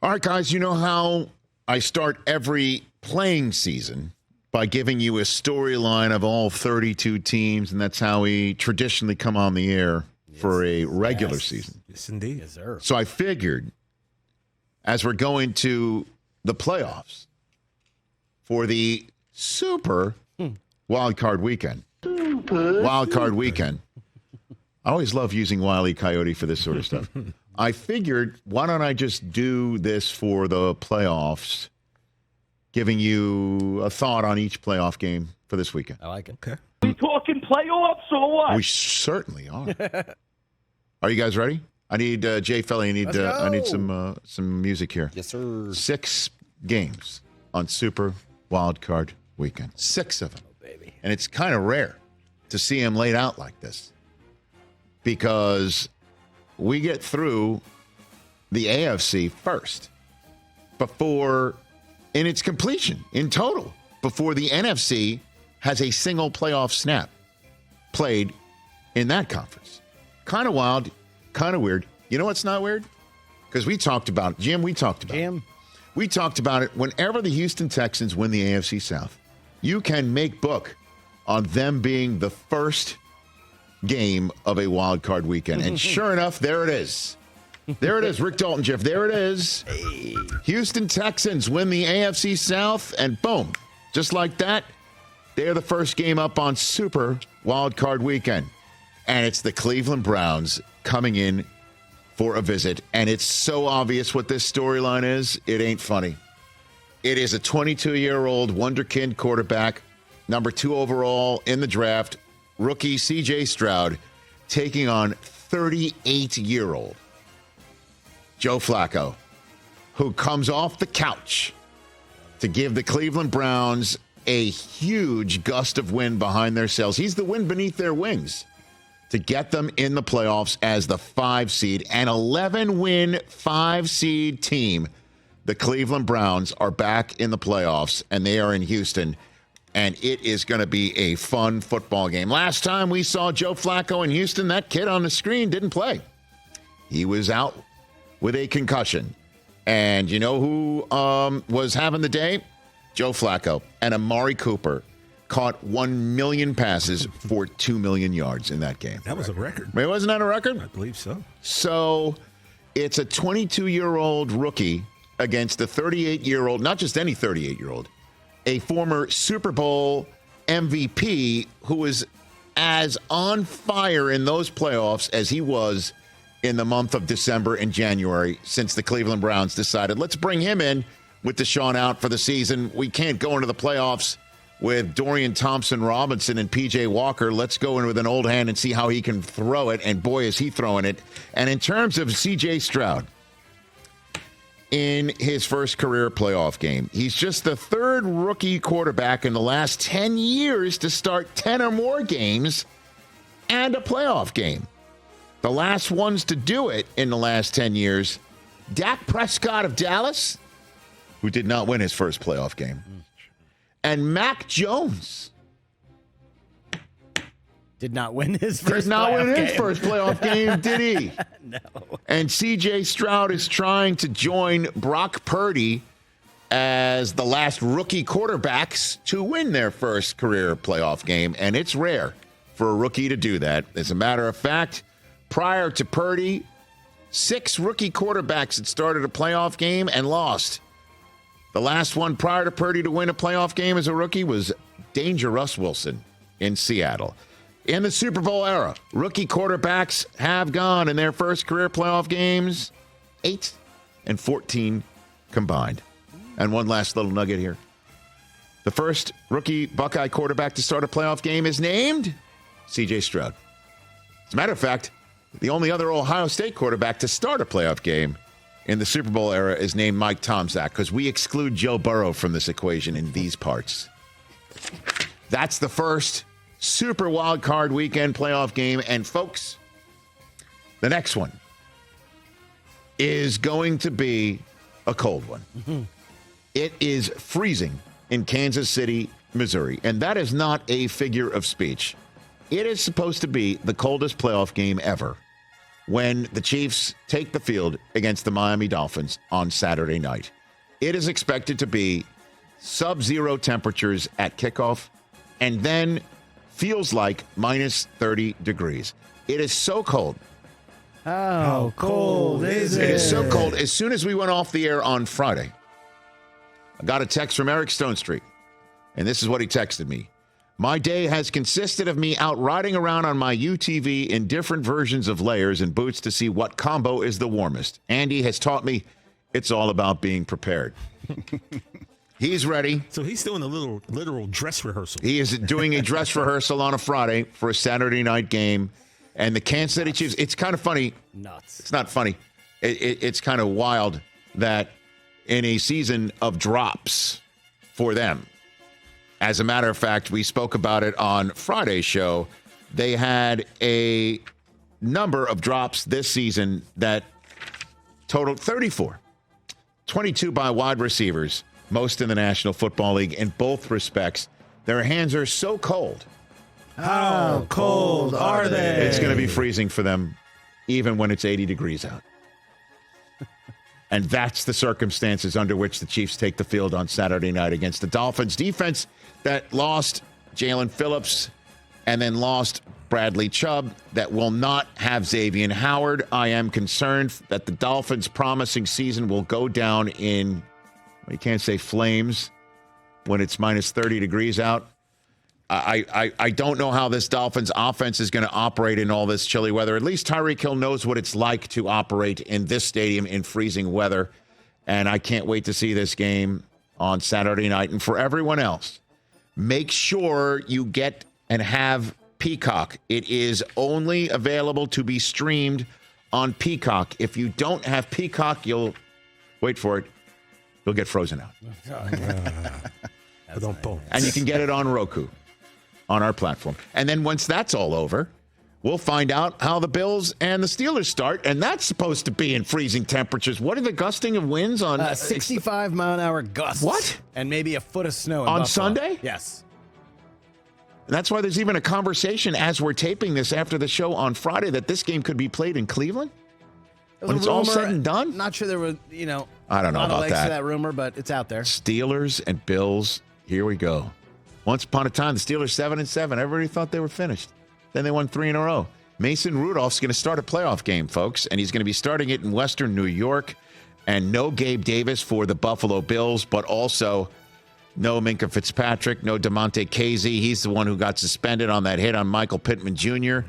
All right, guys, you know how I start every playing season by giving you a storyline of all 32 teams, and that's how we traditionally come on the air for a regular season. Yes, indeed. Yes, sir. So I figured, as we're going to the playoffs for the Super Wild Card Weekend. Wild Card Weekend. I always love using Wile E. Coyote for this sort of stuff. I figured, why don't I just do this for the playoffs, giving you a thought on each playoff game for this weekend. I like it. Okay. We talking playoffs or what? We certainly are. Are you guys ready? I need Jay Felly. I need some music here. Yes, sir. 6 games on Super Wild Card Weekend. 6 of them. Oh, baby. And it's kind of rare to see them laid out like this, because we get through the AFC first before, in its completion, in total, before the NFC has a single playoff snap played in that conference. Kind of wild, kind of weird. You know what's not weird? Because we talked about it. Jim, we talked about it. We talked about it. Whenever the Houston Texans win the AFC South, you can make book on them being the first game of a wild card weekend. And sure enough, there it is. There it is. Rick Dalton, Jeff. There it is. Hey. Houston Texans win the AFC South, and boom, just like that, they're the first game up on Super Wild Card Weekend. And it's the Cleveland Browns coming in for a visit. And it's so obvious what this storyline is, it ain't funny. It is a 22-year-old wonderkind quarterback, number 2 overall in the draft, rookie C.J. Stroud, taking on 38-year-old Joe Flacco, who comes off the couch to give the Cleveland Browns a huge gust of wind behind their sails. He's the wind beneath their wings to get them in the playoffs as the 5 seed. An 11-win 5-seed team. The Cleveland Browns are back in the playoffs, and they are in Houston. And it is going to be a fun football game. Last time we saw Joe Flacco in Houston, that kid on the screen didn't play. He was out with a concussion. And you know who was having the day? Joe Flacco. And Amari Cooper caught 1 million passes for 2 million yards in that game. That was a record. Wait, wasn't that a record? I believe so. So it's a 22-year-old rookie against a 38-year-old, not just any 38-year-old, a former Super Bowl MVP who is as on fire in those playoffs as he was in the month of December and January, since the Cleveland Browns decided, let's bring him in with Deshaun out for the season. We can't go into the playoffs with Dorian Thompson-Robinson and P.J. Walker. Let's go in with an old hand and see how he can throw it, and boy, is he throwing it. And in terms of C.J. Stroud, in his first career playoff game, he's just the 3rd rookie quarterback in the last 10 years to start 10 or more games and a playoff game. The last ones to do it in the last 10 years, Dak Prescott of Dallas, who did not win his first playoff game, and Mac Jones. Did not win his first playoff game, did he? No. And C.J. Stroud is trying to join Brock Purdy as the last rookie quarterbacks to win their first career playoff game, and it's rare for a rookie to do that. As a matter of fact, prior to Purdy, 6 rookie quarterbacks had started a playoff game and lost. The last one prior to Purdy to win a playoff game as a rookie was Danger Russ Wilson in Seattle. In the Super Bowl era, rookie quarterbacks have gone in their first career playoff games 8 and 14 combined. And one last little nugget here. The first rookie Buckeye quarterback to start a playoff game is named C.J. Stroud. As a matter of fact, the only other Ohio State quarterback to start a playoff game in the Super Bowl era is named Mike Tomczak, because we exclude Joe Burrow from this equation in these parts. That's the first Super Wild Card Weekend playoff game. And folks, the next one is going to be a cold one. Mm-hmm. It is freezing in Kansas City, Missouri. And that is not a figure of speech. It is supposed to be the coldest playoff game ever. when the Chiefs take the field against the Miami Dolphins on Saturday night. It is expected to be sub-zero temperatures at kickoff and then feels like minus 30 degrees. It is so cold. How cold is it? It is so cold. As soon as we went off the air on Friday, I got a text from Eric Stone Street, and this is what he texted me. My day has consisted of me out riding around on my UTV in different versions of layers and boots to see what combo is the warmest. Andy has taught me it's all about being prepared. He's ready. So he's doing a literal dress rehearsal. He is doing a dress rehearsal on a Friday for a Saturday night game. And the Kansas City Chiefs, it's kind of funny. Nuts. It's not funny. It's kind of wild that in a season of drops for them, as a matter of fact, we spoke about it on Friday's show. They had a number of drops this season that totaled 34. 22 by wide receivers, most in the National Football League in both respects. Their hands are so cold. How cold are they? It's going to be freezing for them even when it's 80 degrees out. And that's the circumstances under which the Chiefs take the field on Saturday night against the Dolphins. Defense that lost Jalen Phillips and then lost Bradley Chubb, that will not have Xavier Howard. I am concerned that the Dolphins' promising season will go down in, you can't say flames when it's minus 30 degrees out. I don't know how this Dolphins offense is going to operate in all this chilly weather. At least Tyreek Hill knows what it's like to operate in this stadium in freezing weather. And I can't wait to see this game on Saturday night. And for everyone else, make sure you get and have Peacock. It is only available to be streamed on Peacock. If you don't have Peacock, you'll, wait for it, you'll get frozen out. And you can get it on Roku. On our platform. And then once that's all over, we'll find out how the Bills and the Steelers start, and that's supposed to be in freezing temperatures. What are the gusting of winds on? 65-mile-an-hour gusts. What? And maybe a foot of snow in on Buffalo. Sunday? Yes. And that's why there's even a conversation as we're taping this after the show on Friday that this game could be played in Cleveland when it's all said and done. Not sure there were, I don't know a lot of about legs that. to that rumor, but it's out there. Steelers and Bills, here we go. Once upon a time, the Steelers 7-7. Everybody thought they were finished. Then they won 3 in a row. Mason Rudolph's going to start a playoff game, folks, and he's going to be starting it in Western New York. And no Gabe Davis for the Buffalo Bills, but also no Minka Fitzpatrick, no DeMonte Casey. He's the one who got suspended on that hit on Michael Pittman Jr.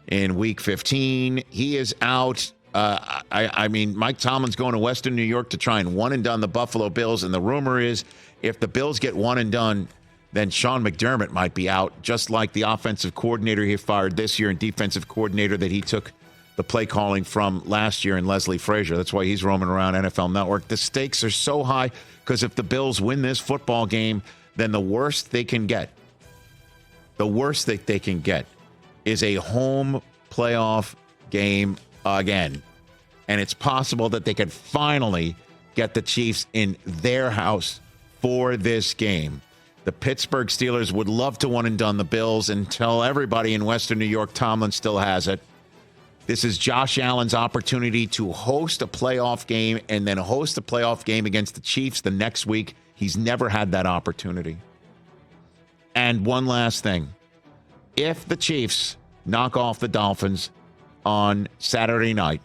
in Week 15. He is out. I mean, Mike Tomlin's going to Western New York to try and one-and-done the Buffalo Bills, and the rumor is if the Bills get one-and-done, then Sean McDermott might be out, just like the offensive coordinator he fired this year and defensive coordinator that he took the play calling from last year in Leslie Frazier. That's why he's roaming around NFL Network. The stakes are so high because if the Bills win this football game, then the worst they can get is a home playoff game again. And it's possible that they could finally get the Chiefs in their house for this game. The Pittsburgh Steelers would love to one and done the Bills and tell everybody in Western New York Tomlin still has it. This is Josh Allen's opportunity to host a playoff game and then host a playoff game against the Chiefs the next week. He's never had that opportunity. And one last thing. If the Chiefs knock off the Dolphins on Saturday night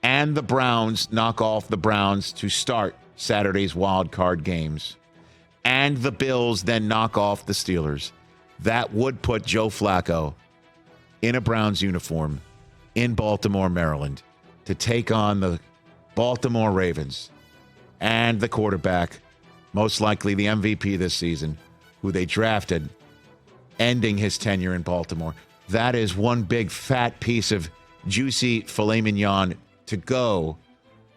and the Browns knock off the Browns to start Saturday's wild card games, and the Bills then knock off the Steelers, that would put Joe Flacco in a Browns uniform in Baltimore, Maryland, to take on the Baltimore Ravens and the quarterback, most likely the MVP this season, who they drafted, ending his tenure in Baltimore. That is one big fat piece of juicy filet mignon to go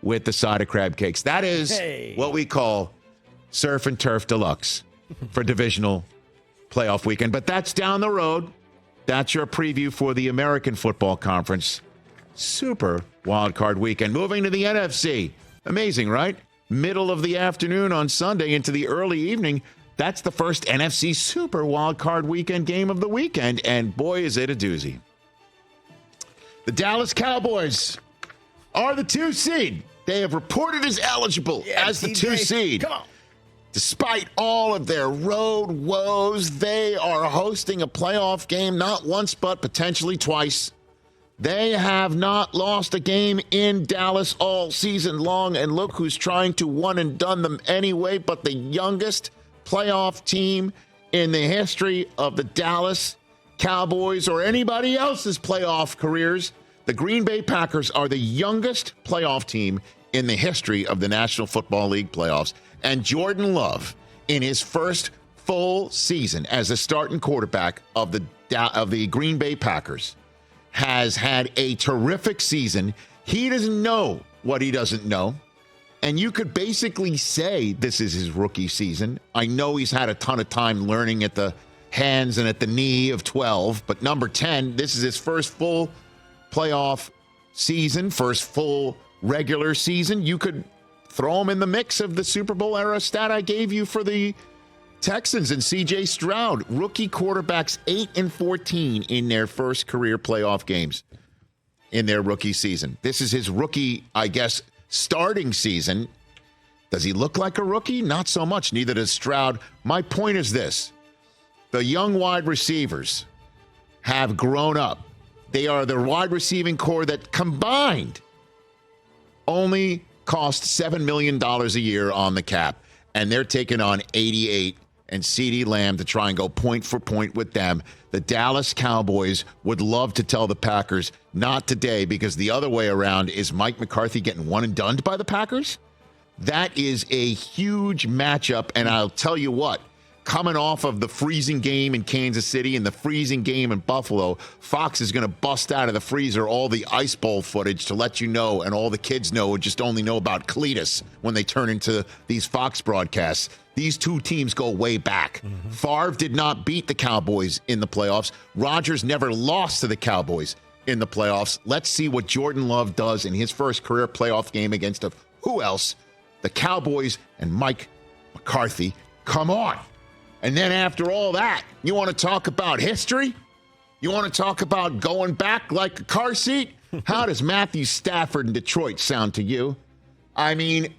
with the side of crab cakes. That is what we call Surf and Turf Deluxe for divisional playoff weekend. But that's down the road. That's your preview for the American Football Conference Super Wildcard Weekend. Moving to the NFC. Amazing, right? Middle of the afternoon on Sunday into the early evening. That's the first NFC Super Wildcard Weekend game of the weekend. And boy, is it a doozy. The Dallas Cowboys are the 2 seed. They have reported as eligible as the 2 seed. Come on. Despite all of their road woes, they are hosting a playoff game not once but potentially twice. They have not lost a game in Dallas all season long, and look who's trying to one and done them anyway, but the youngest playoff team in the history of the Dallas Cowboys or anybody else's playoff careers. The Green Bay Packers are the youngest playoff team in the history of the National Football League playoffs. And Jordan Love, in his first full season as a starting quarterback of the Green Bay Packers, has had a terrific season. He doesn't know what he doesn't know. And you could basically say this is his rookie season. I know he's had a ton of time learning at the hands and at the knee of 12, but number 10, this is his first full playoff season, first full regular season. You could throw him in the mix of the Super Bowl era stat I gave you for the Texans and C.J. Stroud. Rookie quarterbacks 8-14 in their first career playoff games in their rookie season. This is his rookie, I guess, starting season. Does he look like a rookie? Not so much. Neither does Stroud. My point is this. The young wide receivers have grown up. They are the wide receiving core that combined only cost $7 million a year on the cap. And they're taking on 88 and CeeDee Lamb to try and go point for point with them. The Dallas Cowboys would love to tell the Packers, not today, because the other way around is Mike McCarthy getting one and done by the Packers. That is a huge matchup, and I'll tell you what, coming off of the freezing game in Kansas City and the freezing game in Buffalo, Fox is going to bust out of the freezer all the Ice Bowl footage to let you know, and all the kids know who just only know about Cletus when they turn into these Fox broadcasts. These two teams go way back. Favre did not beat the Cowboys in the playoffs. Rodgers never lost to the Cowboys in the playoffs. Let's see what Jordan Love does in his first career playoff game against who else? The Cowboys and Mike McCarthy. Come on. And then after all that, you want to talk about history? You want to talk about going back like a car seat? How does Matthew Stafford in Detroit sound to you? I mean,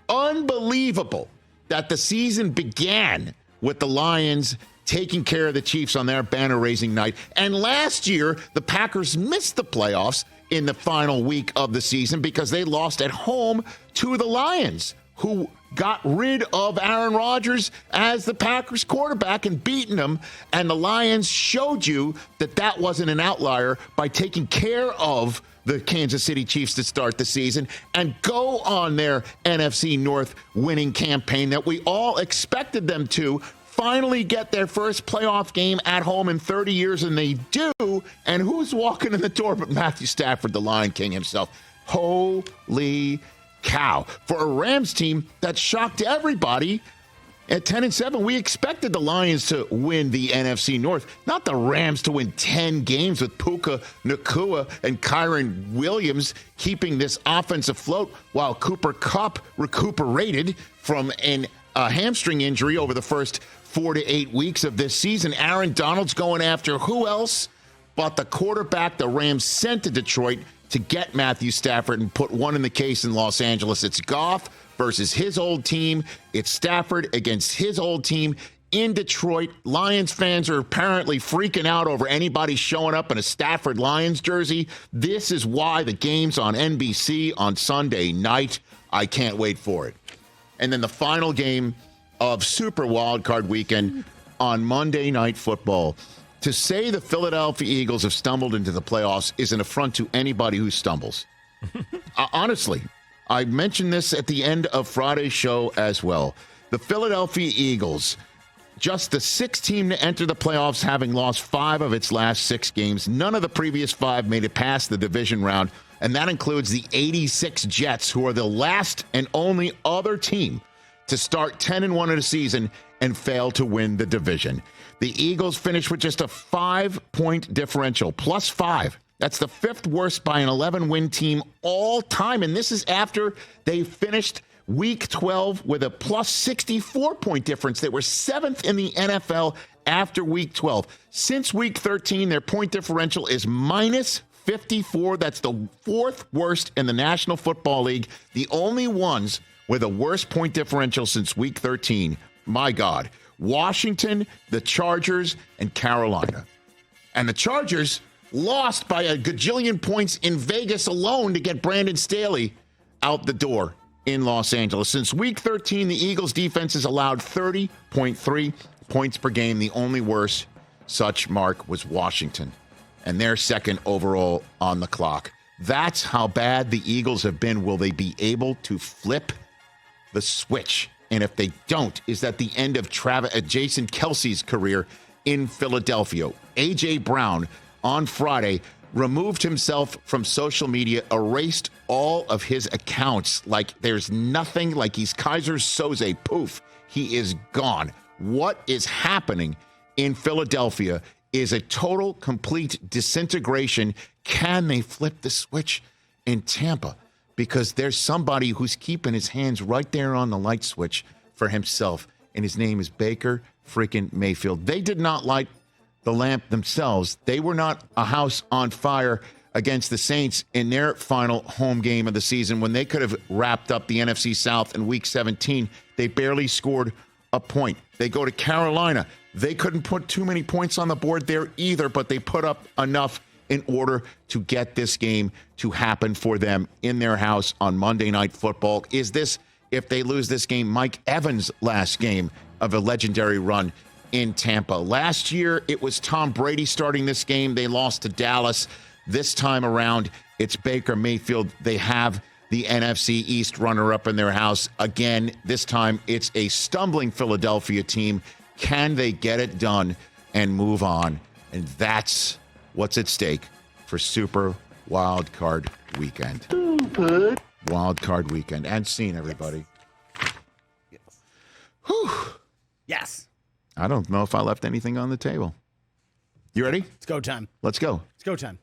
unbelievable that the season began with the Lions taking care of the Chiefs on their banner-raising night. And last year, the Packers missed the playoffs in the final week of the season because they lost at home to the Lions, who got rid of Aaron Rodgers as the Packers quarterback and beaten them. And the Lions showed you that that wasn't an outlier by taking care of the Kansas City Chiefs to start the season and go on their NFC North winning campaign that we all expected them to finally get their first playoff game at home in 30 years, and they do. And who's walking in the door but Matthew Stafford, the Lion King himself? Holy cow. For a Rams team that shocked everybody at 10-7, we expected the Lions to win the NFC North, not the Rams to win 10 games with Puka Nacua and Kyron Williams keeping this offense afloat while Cooper Kupp recuperated from a hamstring injury over the first 4 to 8 weeks of this season. Aaron Donald's going after who else but the quarterback the Rams sent to Detroit to get Matthew Stafford and put one in the case in Los Angeles. It's Goff versus his old team. It's Stafford against his old team in Detroit. Lions fans are apparently freaking out over anybody showing up in a Stafford Lions jersey. This is why the game's on NBC on Sunday night. I can't wait for it. And then the final game of Super Wildcard Weekend on Monday Night Football. To say the Philadelphia Eagles have stumbled into the playoffs is an affront to anybody who stumbles. Honestly, I mentioned this at the end of Friday's show as well. The Philadelphia Eagles, just the sixth team to enter the playoffs, having lost 5 of its last 6 games. None of the previous 5 made it past the division round, and that includes the 86 Jets, who are the last and only other team to start 10-1 in a season and fail to win the division. The Eagles finished with just a 5-point differential, +5. That's the 5th worst by an 11-win team all time. And this is after they finished Week 12 with a +64-point difference. They were 7th in the NFL after Week 12. Since Week 13, their point differential is 54. That's the fourth worst in the National Football League. The only ones with a worst point differential since Week 13. My God. Washington, the Chargers, and Carolina. And the Chargers lost by a gajillion points in Vegas alone to get Brandon Staley out the door in Los Angeles. Since Week 13, the Eagles' defense has allowed 30.3 points per game. The only worst such mark was Washington, and they're second overall on the clock. That's how bad the Eagles have been. Will they be able to flip the switch? And if they don't, is that the end of Jason Kelce's career in Philadelphia? A.J. Brown on Friday removed himself from social media, erased all of his accounts like there's nothing, like he's Kaiser Soze. Poof, he is gone. What is happening in Philadelphia is a total, complete disintegration. Can they flip the switch in Tampa? Because there's somebody who's keeping his hands right there on the light switch for himself, and his name is Baker freaking Mayfield. They did not light the lamp themselves. They were not a house on fire against the Saints in their final home game of the season when they could have wrapped up the NFC South in Week 17. They barely scored a point. They go to Carolina. They couldn't put too many points on the board there either, but they put up enough in order to get this game to happen for them in their house on Monday Night Football. Is this, if they lose this game, Mike Evans' last game of a legendary run in Tampa? Last year, it was Tom Brady starting this game. They lost to Dallas. This time around, it's Baker Mayfield. They have the NFC East runner-up in their house. Again, this time, it's a stumbling Philadelphia team. Can they get it done and move on? And that's what's at stake for Super Wild Card Weekend. Stupid. Wild Card Weekend. And scene, everybody. Yes. Whew. Yes. I don't know if I left anything on the table. You ready? It's go time. Let's go. It's go time.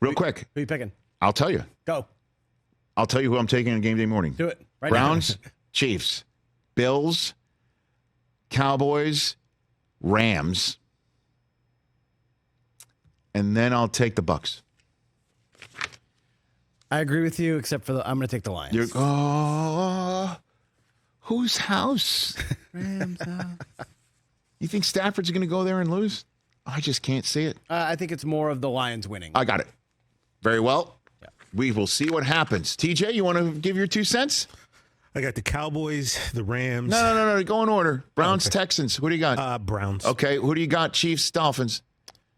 Real quick. Who are you picking? I'll tell you. Go. I'll tell you who I'm taking on game day morning. Do it. Right Browns, Chiefs, Bills, Cowboys, Rams, and then I'll take the Bucks. I agree with you, except for I'm going to take the Lions. Whose house? Rams house. You think Stafford's going to go there and lose? I just can't see it. I think it's more of the Lions winning. I got it. Very well. Yeah. We will see what happens. TJ, you want to give your 2 cents? I got the Cowboys, the Rams. No. Go in order. Browns, Okay. Texans. Who do you got? Browns. Okay. Who do you got? Chiefs, Dolphins.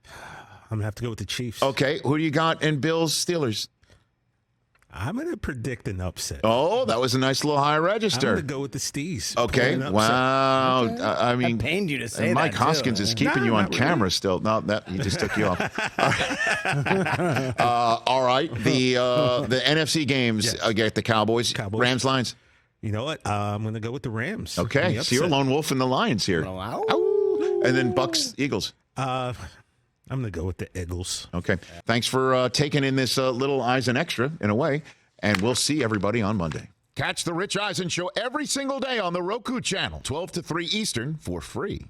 I'm going to have to go with the Chiefs. Okay. Who do you got in Bills, Steelers? I'm going to predict an upset. Oh, that was a nice little high I'm register. going to go with the Stees. Okay. Pulling an upset. Wow. Okay. I mean, That pained you to say Mike that, too. Hoskins is keeping you on not really. camera still. No, that he just took you off. All right. The NFC games get the Cowboys. Rams, Lions. You know what? I'm going to go with the Rams. Okay. The So you're a upset. lone wolf in the Lions here. Wow. Ow. And then Bucks, Eagles. I'm going to go with the Eagles. Okay. Thanks for taking in this little Eisen extra in a way. And we'll see everybody on Monday. Catch the Rich Eisen Show every single day on the Roku channel, 12 to 3 Eastern for free.